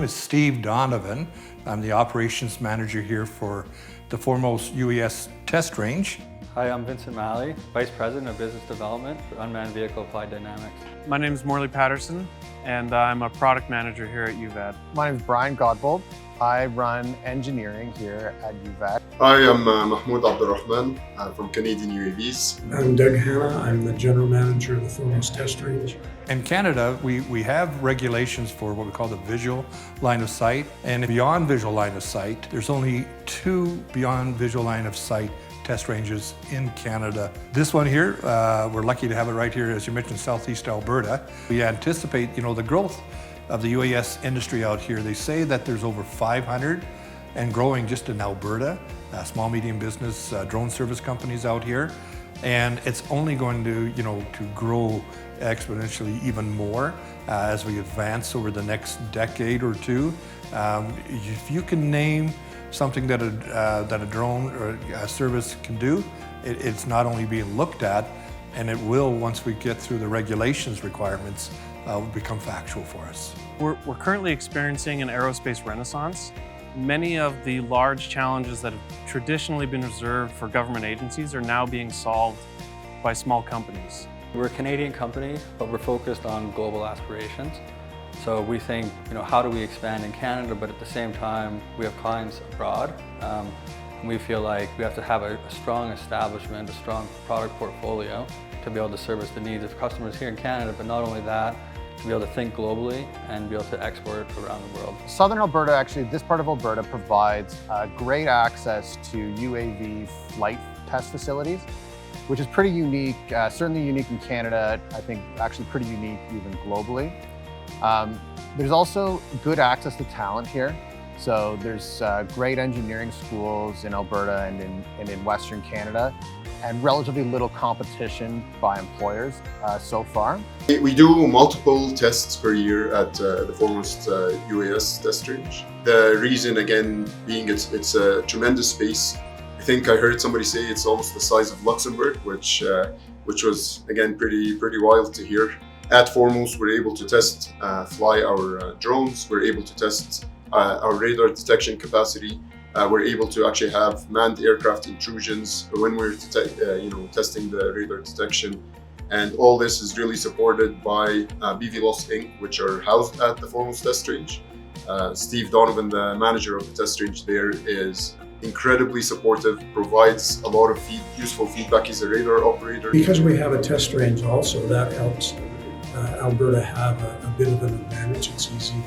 is Steve Donovan. I'm the operations manager here for the Foremost UAS test range. Hi, I'm Vincent Malley, Vice President of Business Development for Unmanned Vehicle Applied Dynamics. My name is Morley Patterson, and I'm a product manager here at UVAD. My name is Brian Godbold. I run engineering here at UVAD. Hi, I'm Mahmoud Abdurrahman from Canadian UAVs. I'm Doug Hanna. I'm the general manager of the Foremost test range. In Canada, we have regulations for what we call the visual line of sight. And beyond visual line of sight, there's only 2 beyond visual line of sight test ranges in Canada. This one here, we're lucky to have it right here, as you mentioned, Southeast Alberta. We anticipate, the growth of the UAS industry out here. They say that there's over 500 and growing just in Alberta, small, medium business, drone service companies out here. And it's only going to, to grow exponentially even more as we advance over the next decade or two. If you can name something that a drone or a service can do, it's not only being looked at, and it will, once we get through the regulations requirements, become factual for us. We're currently experiencing an aerospace renaissance. Many of the large challenges that have traditionally been reserved for government agencies are now being solved by small companies. We're a Canadian company, but we're focused on global aspirations. So we think, how do we expand in Canada, but at the same time, we have clients abroad. And we feel like we have to have a strong establishment, a strong product portfolio to be able to service the needs of customers here in Canada, but not only that, to be able to think globally and be able to export around the world. Southern Alberta, actually, this part of Alberta provides great access to UAV flight test facilities, which is pretty unique, certainly unique in Canada, I think actually pretty unique even globally. There's also good access to talent here. So there's great engineering schools in Alberta and in Western Canada, and relatively little competition by employers so far. We do multiple tests per year at the Foremost UAS test range. The reason, again, being it's a tremendous space. I think I heard somebody say it's almost the size of Luxembourg, which was, again, pretty wild to hear. At Foremost, we're able to test, fly our drones. We're able to test our radar detection capacity. We're able to actually have manned aircraft intrusions when we're testing the radar detection. And all this is really supported by BVLOS Inc., which are housed at the Foremost test range. Steve Donovan, the manager of the test range there, is incredibly supportive, provides a lot of useful feedback. He's a radar operator. Because we have a test range also, that helps Alberta have a bit of an advantage. It's easy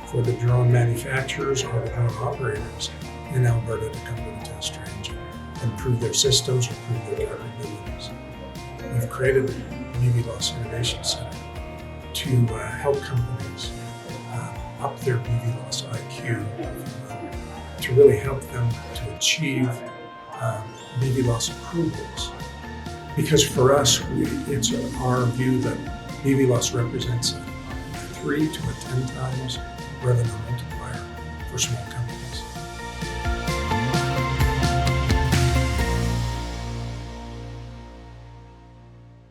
for the drone manufacturers or the drone operators in Alberta to come to the test range and prove their systems or prove their capabilities. We've created the BVLOS Innovation Center to help companies up their BVLOS IQ, to really help them to achieve BVLOS approvals. Because for us, it's our view that BVLOS represents a 3 to 10 times revenue multiplier for small companies.